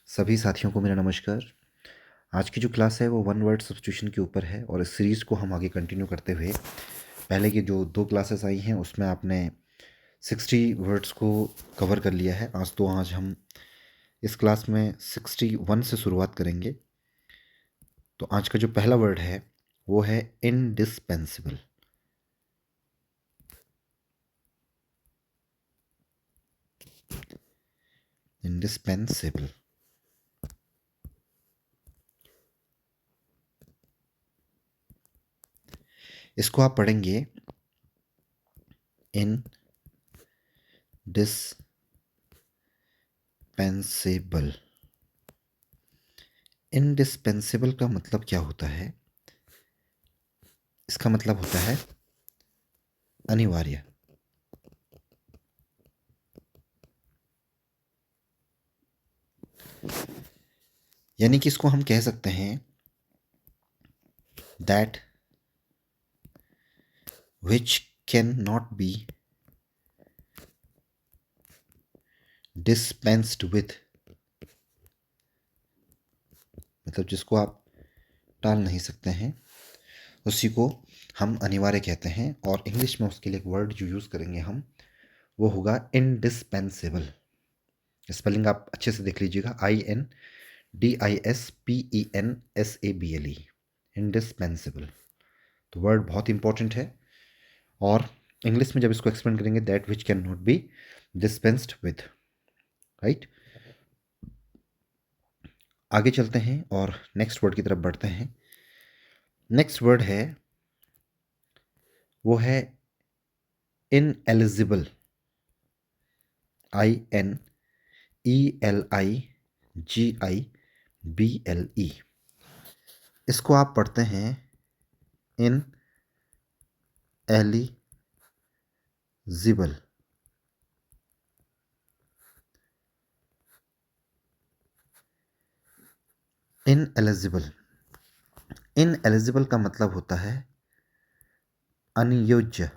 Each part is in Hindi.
सभी साथियों को मेरा नमस्कार। आज की जो क्लास है वो वन वर्ड सब्स्टिट्यूशन के ऊपर है और इस सीरीज़ को हम आगे कंटिन्यू करते हुए पहले की जो 2 क्लासेस आई हैं उसमें आपने 60 वर्ड्स को कवर कर लिया है। आज हम इस क्लास में 61 से शुरुआत करेंगे। तो आज का जो पहला वर्ड है वो है इंडिस्पेंसिबल। इंडिस्पेंसिबल। इसको आप पढ़ेंगे इंडिस्पेंसिबल। इंडिस्पेंसिबल का मतलब क्या होता है? इसका मतलब होता है अनिवार्य। यानी कि इसको हम कह सकते हैं that which cannot be dispensed with, मतलब जिसको आप टाल नहीं सकते हैं उसी को हम अनिवार्य कहते हैं। और इंग्लिश में उसके लिए एक वर्ड जो यूज़ करेंगे हम वो होगा इंडिस्पेंसिबल। स्पेलिंग आप अच्छे से देख लीजिएगा, INDISPENSABLE, इंडिस्पेंसिबल। तो वर्ड बहुत इंपॉर्टेंट है और इंग्लिश में जब इसको एक्सप्लेन करेंगे that which can not B dispensed with, right. आगे चलते हैं और नेक्स्ट वर्ड की तरफ बढ़ते हैं। नेक्स्ट वर्ड है वो है इनएलिजिबल। INELIGIBLE। इसको आप पढ़ते हैं इन एलिजिबल। इनएलिजिबल। इनएलिजिबल का मतलब होता है अनियोज्य।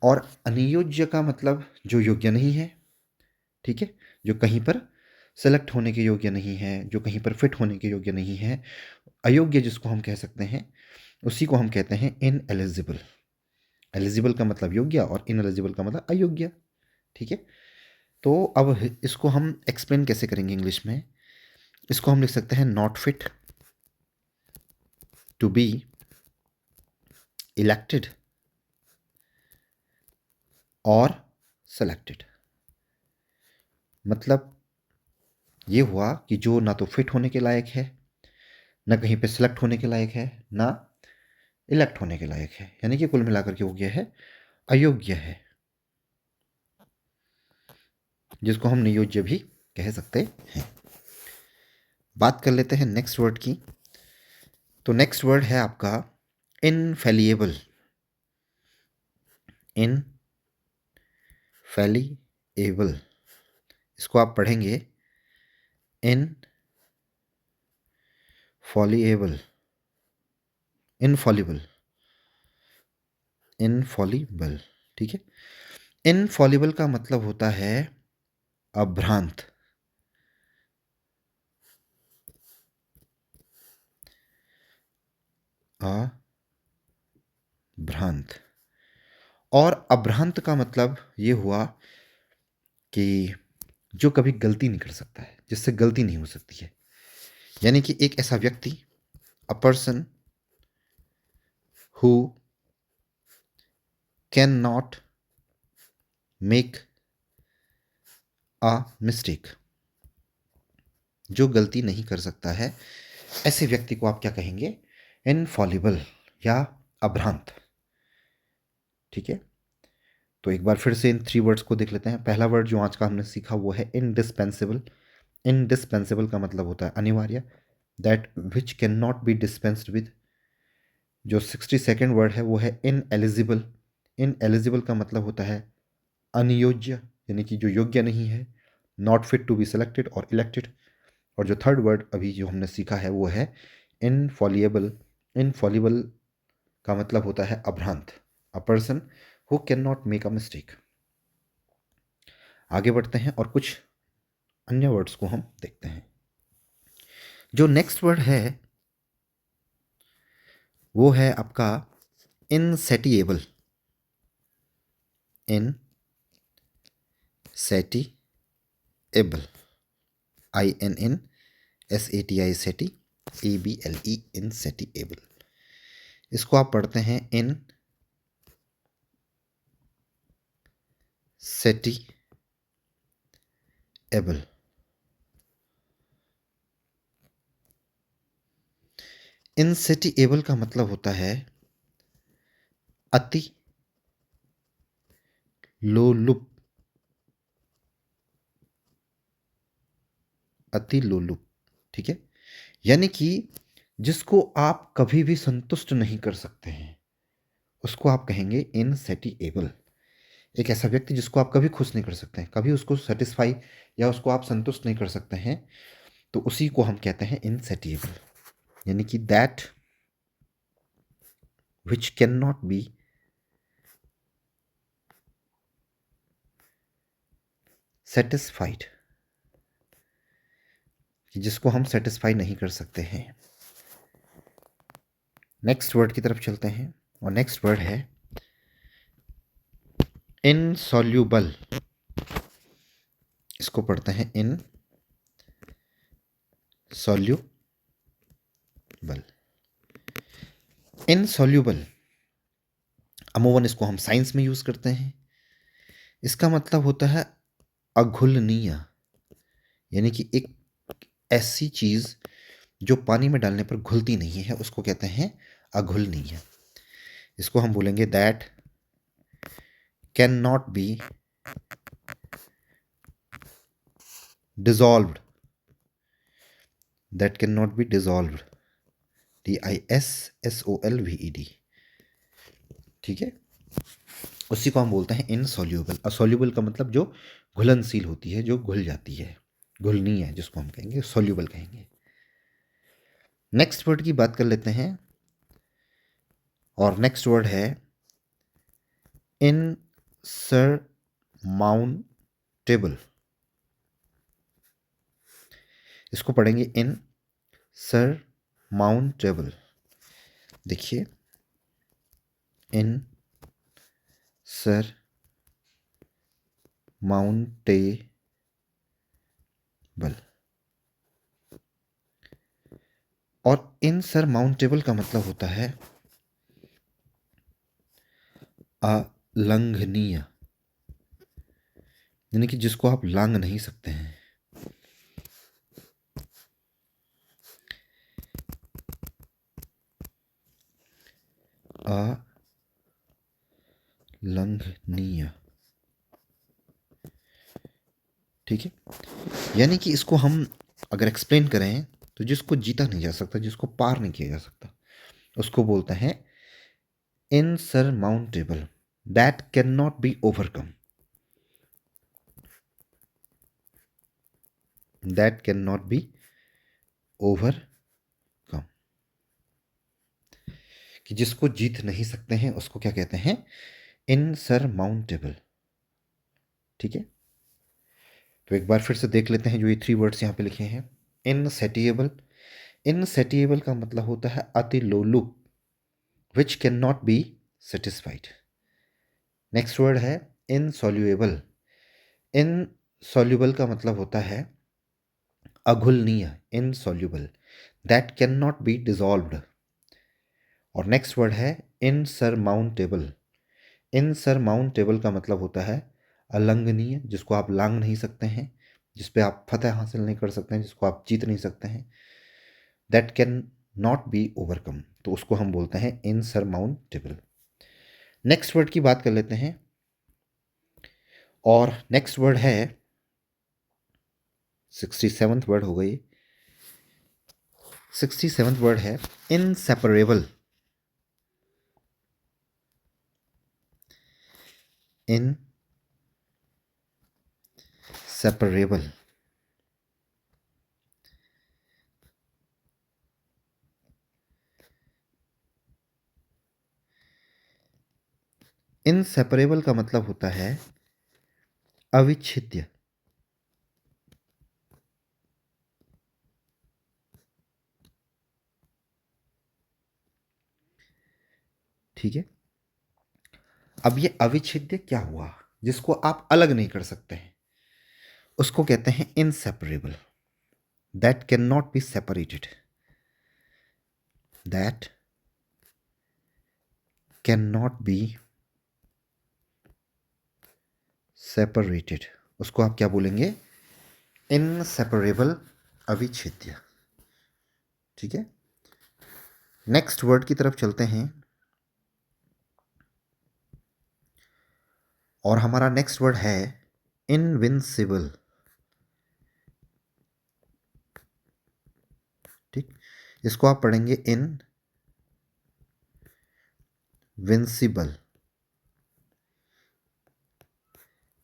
और अनियोज्य का मतलब जो योग्य नहीं है, ठीक है, जो कहीं पर सेलेक्ट होने के योग्य नहीं है, जो कहीं पर फिट होने के योग्य नहीं है, अयोग्य जिसको हम कह सकते हैं, उसी को हम कहते हैं इनएलिजिबल। एलिजिबल का मतलब योग्य और इनएलिजिबल का मतलब अयोग्य, ठीक है। तो अब इसको हम एक्सप्लेन कैसे करेंगे इंग्लिश में? इसको हम लिख सकते हैं not fit to be elected और सेलेक्टेड। मतलब ये हुआ कि जो ना तो फिट होने के लायक है, ना कहीं पे सेलेक्ट होने के लायक है, ना इलेक्ट होने के लायक है, यानी कि कुल मिलाकर के वो क्या है? अयोग्य है, जिसको हम नियोज्य भी कह सकते हैं। बात कर लेते हैं नेक्स्ट वर्ड की। तो नेक्स्ट वर्ड है आपका इनफेलिएबल। इनफेलिएबल। इसको आप पढ़ेंगे इनफॉलिएबल। इनफॉलिबल। इनफॉलिबल, ठीक है। इनफॉलिबल का मतलब होता है अभ्रांत। अभ्रांत। और अभ्रांत का मतलब ये हुआ कि जो कभी गलती नहीं कर सकता है, जिससे गलती नहीं हो सकती है। यानी कि एक ऐसा व्यक्ति, अ person who can not make a mistake, जो गलती नहीं कर सकता है, ऐसे व्यक्ति को आप क्या कहेंगे? इनफॉलिबल या अभ्रांत, ठीक है। तो एक बार फिर से इन 3 वर्ड्स को देख लेते हैं। पहला वर्ड जो आज का हमने सीखा वो है इनडिस्पेंसिबल। इनडिस्पेंसिबल का मतलब होता है अनिवार्य, that which can not B dispensed with. जो 62nd वर्ड है वो है इनएलिजिबल। इनएलिजिबल का मतलब होता है अनियोज्य, यानी कि जो योग्य नहीं है, not fit to be selected और इलेक्टेड। और जो थर्ड वर्ड अभी जो हमने सीखा है वो है इनफॉलिएबल। इनफॉलिबल का मतलब होता है अभ्रांत, a person who can not make a mistake. आगे बढ़ते हैं और कुछ अन्य वर्ड्स को हम देखते हैं। जो नेक्स्ट वर्ड है वो है आपका इनसेटिएबल। इनसेटिएबल, INNSATI सेटी, ABLE, इनसेटिएबल। इसको आप पढ़ते हैं इन सेटिएबल। इनसेटिएबल का मतलब होता है अति लोलुप, अति लोलुप। ठीक है, यानी कि जिसको आप कभी भी संतुष्ट नहीं कर सकते हैं उसको आप कहेंगे इनसेटिएबल। एक ऐसा व्यक्ति जिसको आप कभी खुश नहीं कर सकते हैं, कभी उसको सेटिस्फाई या उसको आप संतुष्ट नहीं कर सकते हैं, तो उसी को हम कहते हैं इनसेटिएबल। यानी कि that which can not be satisfied, जिसको हम सेटिस्फाई नहीं कर सकते हैं। नेक्स्ट वर्ड की तरफ चलते हैं और नेक्स्ट वर्ड है इनसॉल्यूबल। इसको पढ़ते हैं इनसॉल्यूबल। इनसॉल्यूबल अमूमन इसको हम साइंस में यूज करते हैं। इसका मतलब होता है अघुलनीय, यानी कि एक ऐसी चीज जो पानी में डालने पर घुलती नहीं है उसको कहते हैं अघुलनीय। इसको हम बोलेंगे that can not B dissolved, that cannot be dissolved, DISSOLVED। ठीक है, उसी को हम बोलते हैं इनसॉल्यूबल। असॉल्यूबल का मतलब जो घुलनशील होती है, जो घुल जाती है, घुलनी है, जिसको हम कहेंगे सॉल्यूबल कहेंगे। नेक्स्ट वर्ड की बात कर लेते हैं और नेक्स्ट वर्ड है इनसरमाउंटेबल। इसको पढ़ेंगे इनसरमाउंटेबल। देखिए इनसरमाउंटेबल, और इनसरमाउंटेबल का मतलब होता है अलंघनीय, यानी कि जिसको आप लांघ नहीं सकते हैं। अलंघनीय, ठीक है, यानी कि इसको हम अगर एक्सप्लेन करें तो जिसको जीता नहीं जा सकता, जिसको पार नहीं किया जा सकता, उसको बोलते हैं insurmountable, that can not be overcome, that can not be overcome, कि जिसको जीत नहीं सकते हैं उसको क्या कहते हैं, इनसरमाउंटेबल। ठीक है, तो एक बार फिर से देख लेते हैं जो ये 3 वर्ड्स यहाँ पे लिखे हैं। इनसेटिएबल, इनसेटिएबल का मतलब होता है अति लोलुप, which can not be satisfied. Next word है इनसॉल्यूएबल। इनसॉल्यूबल का मतलब होता है अघुलनीय, insoluble, that can not be dissolved. और नेक्स्ट वर्ड है इनसरमाउंटेबल। इनसरमाउंटेबल का मतलब होता है अलंघनीय, जिसको आप लांघ नहीं सकते हैं, जिस पे आप फतह हासिल नहीं कर सकते हैं, जिसको आप जीत नहीं सकते हैं, that can not be overcome, तो उसको हम बोलते हैं इनसरमाउंटेबल। नेक्स्ट वर्ड की बात कर लेते हैं और नेक्स्ट वर्ड है 67th वर्ड हो गई। 67th वर्ड है इनसेपरेबल। इनसेपरेबल, इनसेपरेबल का मतलब होता है अविच्छेद्य। ठीक है, अब ये अविच्छेद्य क्या हुआ, जिसको आप अलग नहीं कर सकते हैं, उसको कहते हैं inseparable, that can not be separated, that can not be separated, उसको आप क्या बोलेंगे, इनसेपरेबल, अविच्छेद्य। ठीक है, नेक्स्ट वर्ड की तरफ चलते हैं, और हमारा नेक्स्ट वर्ड है इनविंसिबल। ठीक, इसको आप पढ़ेंगे इनविंसिबल।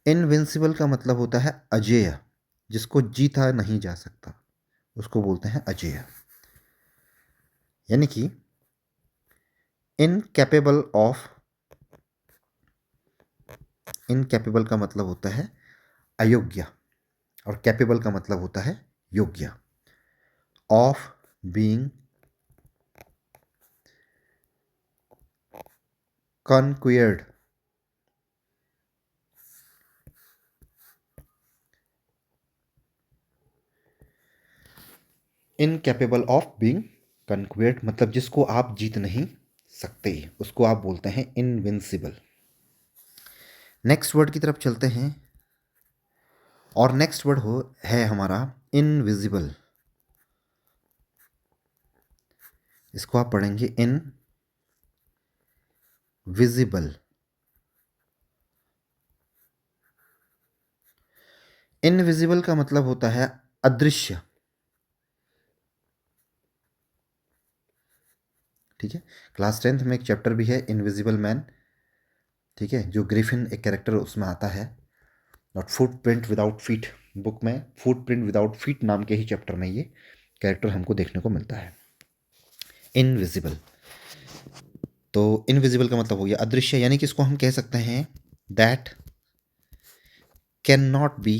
इनविंसिबल का मतलब होता है अजेय, जिसको जीता नहीं जा सकता, उसको बोलते हैं अजेय। यानी कि इनकैपेबल ऑफ, इनकैपेबल का मतलब होता है अयोग्य, और कैपेबल का मतलब होता है योग्य, of being conquered, incapable of being conquered मतलब जिसको आप जीत नहीं सकते, उसको आप बोलते हैं इनविंसिबल। नेक्स्ट वर्ड की तरफ चलते हैं, और नेक्स्ट वर्ड हो है हमारा इनविजिबल। इसको आप पढ़ेंगे इनविजिबल। इनविजिबल का मतलब होता है अदृश्य। ठीक है, क्लास 10th में एक चैप्टर भी है इनविजिबल मैन। ठीक है, जो ग्रिफिन एक कैरेक्टर उसमें आता है, not footprint without feet, book में फुटप्रिंट विदाउट फीट नाम के ही चैप्टर में ये कैरेक्टर हमको देखने को मिलता है, इनविजिबल। तो इनविजिबल का मतलब हो गया अदृश्य, यानी कि इसको हम कह सकते हैं that can not be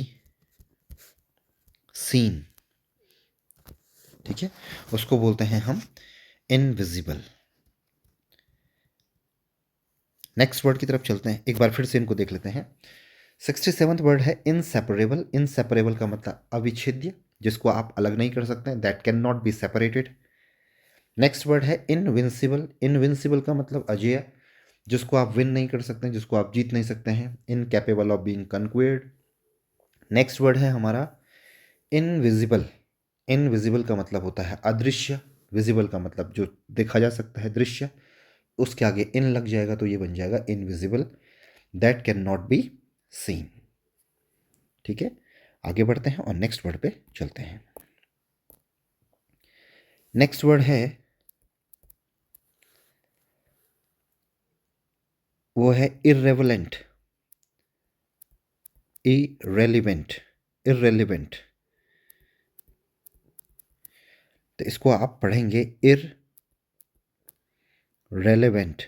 seen. ठीक है, उसको बोलते हैं हम इनविजिबल। नेक्स्ट वर्ड की तरफ चलते हैं, एक बार फिर से इनको देख लेते हैं। 67th वर्ड है इनसेपरेबल। इनसेपरेबल का मतलब अविच्छेद्य, जिसको आप अलग नहीं कर सकते, that can not be separated. Next word है इनविंसिबल। इनविंसिबल का मतलब अजेय, जिसको आप विन नहीं कर सकते, जिसको आप जीत नहीं सकते हैं, incapable of being conquered. Next word है हमारा इनविजिबल। इनविजिबल का मतलब होता है अदृश्य, विजिबल का मतलब जो देखा जा सकता है, दृश्य, उसके आगे इन लग जाएगा तो ये बन जाएगा invisible, that can not be seen. ठीक है, आगे बढ़ते हैं और नेक्स्ट वर्ड पे चलते हैं। नेक्स्ट वर्ड है, वो है इर्रेलेवेंट। इरेलीवेंट, इरेलीवेंट, तो इसको आप पढ़ेंगे इररेलेवेंट।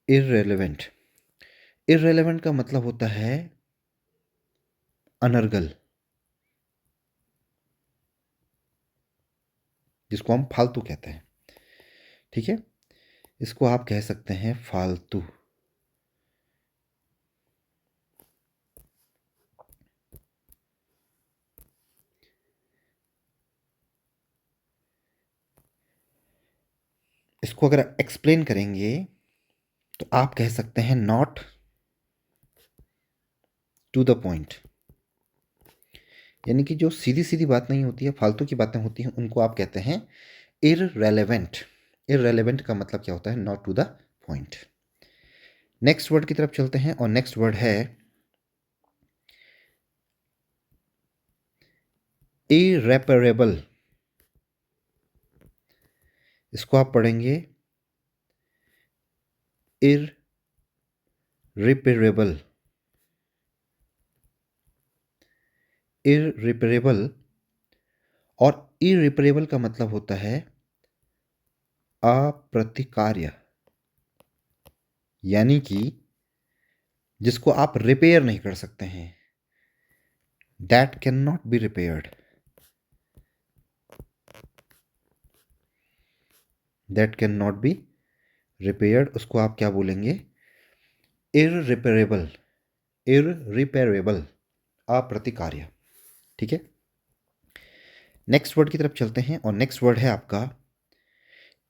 इररेलेवेंट, इररेलेवेंट का मतलब होता है अनर्गल, जिसको हम फालतू कहते हैं। ठीक है, इसको आप कह सकते हैं फालतू। इसको अगर एक्सप्लेन करेंगे तो आप कह सकते हैं नॉट टू द पॉइंट, यानी कि जो सीधी सीधी बात नहीं होती है, फालतू की बातें होती हैं, उनको आप कहते हैं इररेलेवेंट। इररेलेवेंट का मतलब क्या होता है, not to the point. Next word की तरफ चलते हैं, और नेक्स्ट वर्ड है इरेपरेबल। इसको आप पढ़ेंगे इररिपेरेबल। इररिपेरेबल, और इररिपेरेबल का मतलब होता है अप्रतिकार्य, यानी कि जिसको आप रिपेयर नहीं कर सकते हैं, that can not be repaired, that can not be repaired, उसको आप क्या बोलेंगे? इररिपेरेबल, इररिपेरेबल, अप्रतिकार्य। ठीक है, नेक्स्ट वर्ड की तरफ चलते हैं और नेक्स्ट वर्ड है आपका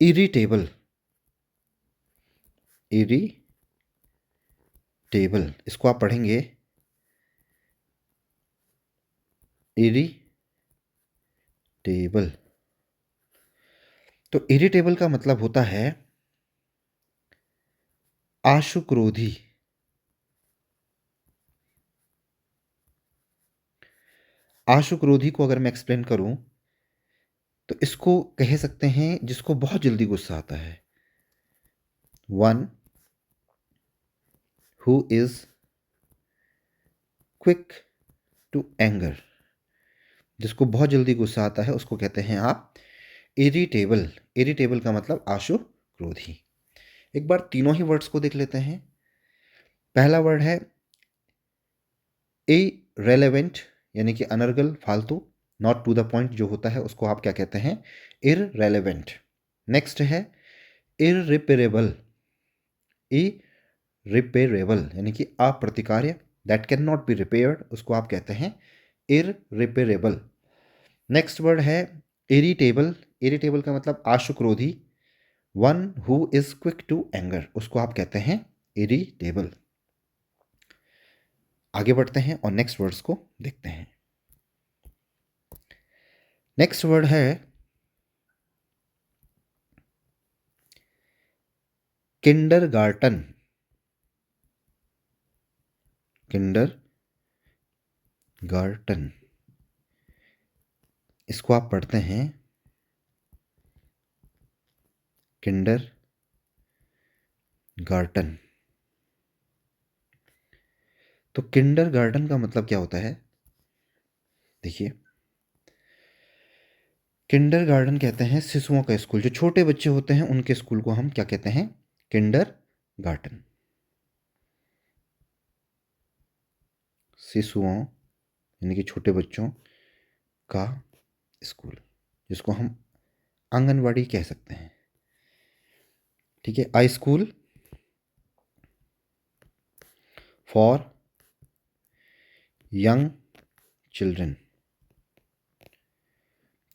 इरिटेबल। इरिटेबल, इसको आप पढ़ेंगे इरिटेबल। तो इरिटेबल का मतलब होता है आशुक्रोधी। आशुक्रोधी को अगर मैं एक्सप्लेन करूं तो इसको कह सकते हैं जिसको बहुत जल्दी गुस्सा आता है, one who is quick to anger. जिसको बहुत जल्दी गुस्सा आता है उसको कहते हैं आप इरिटेबल। इरिटेबल का मतलब आशु क्रोधी। एक बार तीनों ही वर्ड्स को देख लेते हैं। पहला वर्ड है इरेलेवेंट, यानी कि अनर्गल, फालतू, नॉट टू द पॉइंट जो होता है उसको आप क्या कहते हैं? इररेलेवेंट। नेक्स्ट है इररिपेरेबल। इरिपेरेबल यानी कि अप्रतिकार्य, that can not be repaired, उसको आप कहते हैं इररिपेरेबल। नेक्स्ट वर्ड है इरिटेबल। इरिटेबल का मतलब आशुक्रोधी, one who is quick to anger, उसको आप कहते हैं इरिटेबल। आगे बढ़ते हैं और नेक्स्ट वर्ड्स को देखते हैं। नेक्स्ट वर्ड है किंडरगार्टन। किंडरगार्टन, इसको आप पढ़ते हैं किंडरगार्टन। तो किंडरगार्टन का मतलब क्या होता है? देखिए, किंडरगार्टन कहते हैं शिशुओं का स्कूल। जो छोटे बच्चे होते हैं उनके स्कूल को हम क्या कहते हैं? किंडरगार्टन। शिशुओं यानी कि छोटे बच्चों का स्कूल, जिसको हम आंगनवाड़ी कह सकते हैं। ठीक है, आई स्कूल फॉर यंग चिल्ड्रन।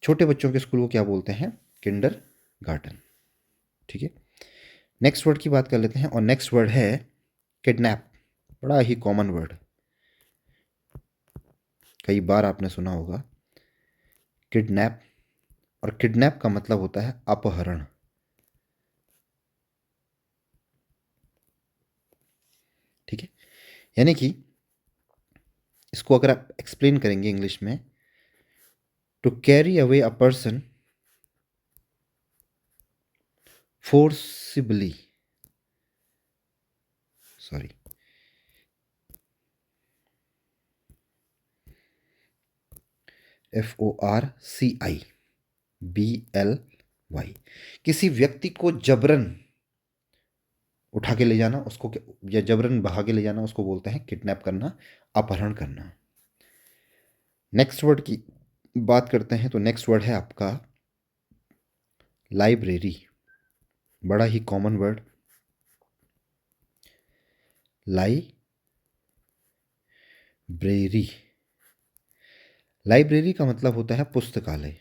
छोटे बच्चों के स्कूल को क्या बोलते हैं? किंडरगार्टन। ठीक है, नेक्स्ट वर्ड की बात कर लेते हैं और नेक्स्ट वर्ड है किडनैप। बड़ा ही कॉमन वर्ड, कई बार आपने सुना होगा किडनैप। और किडनैप का मतलब होता है अपहरण। ठीक है, यानी कि इसको अगर आप एक्सप्लेन करेंगे इंग्लिश में, to carry away a person forcibly, sorry, FORCIBLY, किसी व्यक्ति को जबरन उठा के ले जाना उसको या जबरन भगा के ले जाना उसको बोलते हैं किडनैप करना, अपहरण करना। नेक्स्ट वर्ड की बात करते हैं तो नेक्स्ट वर्ड है आपका लाइब्रेरी। बड़ा ही कॉमन वर्ड, लाइब्रेरी। लाइब्रेरी का मतलब होता है पुस्तकालय।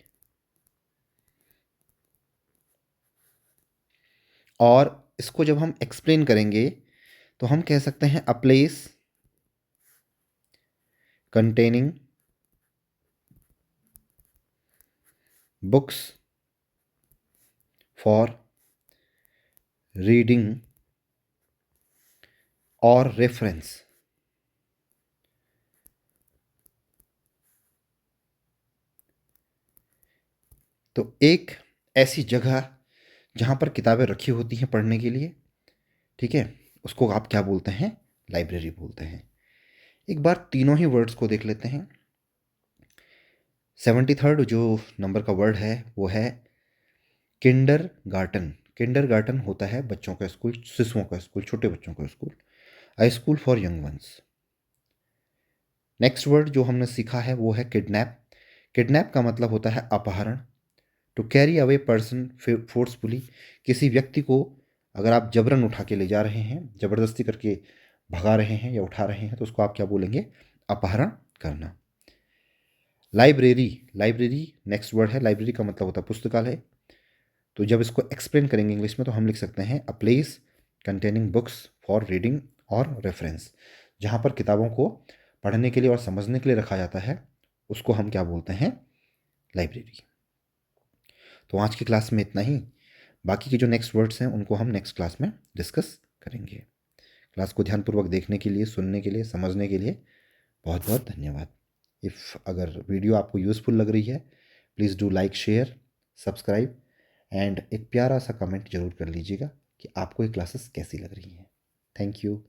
और इसको जब हम एक्सप्लेन करेंगे तो हम कह सकते हैं a place containing books for reading और रेफरेंस। तो एक ऐसी जगह जहाँ पर किताबें रखी होती हैं पढ़ने के लिए, ठीक है, उसको आप क्या बोलते हैं? लाइब्रेरी बोलते हैं। एक बार तीनों ही वर्ड्स को देख लेते हैं। 73rd जो नंबर का वर्ड है वो है किंडरगार्टन। किंडरगार्टन होता है बच्चों का स्कूल, शिशुओं का स्कूल, छोटे बच्चों का school. A school for young ones. Next word जो हमने सीखा है वो है किडनैप। किडनैप का मतलब होता है अपहरण। To carry away person forcefully, किसी व्यक्ति को अगर आप जबरन उठा के ले जा रहे हैं, जबरदस्ती करके भगा रहे हैं या उठा रहे हैं, तो उसको आप क्या बोलेंगे? अपहरण करना। लाइब्रेरी, लाइब्रेरी नेक्स्ट वर्ड है। लाइब्रेरी का मतलब होता है पुस्तकालय। तो जब इसको एक्सप्लेन करेंगे इंग्लिश में तो हम लिख सकते हैं a place containing books for reading और रेफरेंस। जहाँ पर किताबों को पढ़ने के लिए और समझने के लिए रखा जाता है उसको हम क्या बोलते हैं? लाइब्रेरी। तो आज की क्लास में इतना ही। बाकी के जो नेक्स्ट वर्ड्स हैं उनको हम नेक्स्ट क्लास में डिस्कस करेंगे। क्लास को ध्यानपूर्वक देखने के लिए, सुनने के लिए, समझने के लिए बहुत बहुत धन्यवाद। अगर वीडियो आपको यूज़फुल लग रही है, please do like, share, subscribe and एक प्यारा सा कमेंट जरूर कर लीजिएगा कि आपको ये क्लासेस कैसी लग रही हैं। Thank you.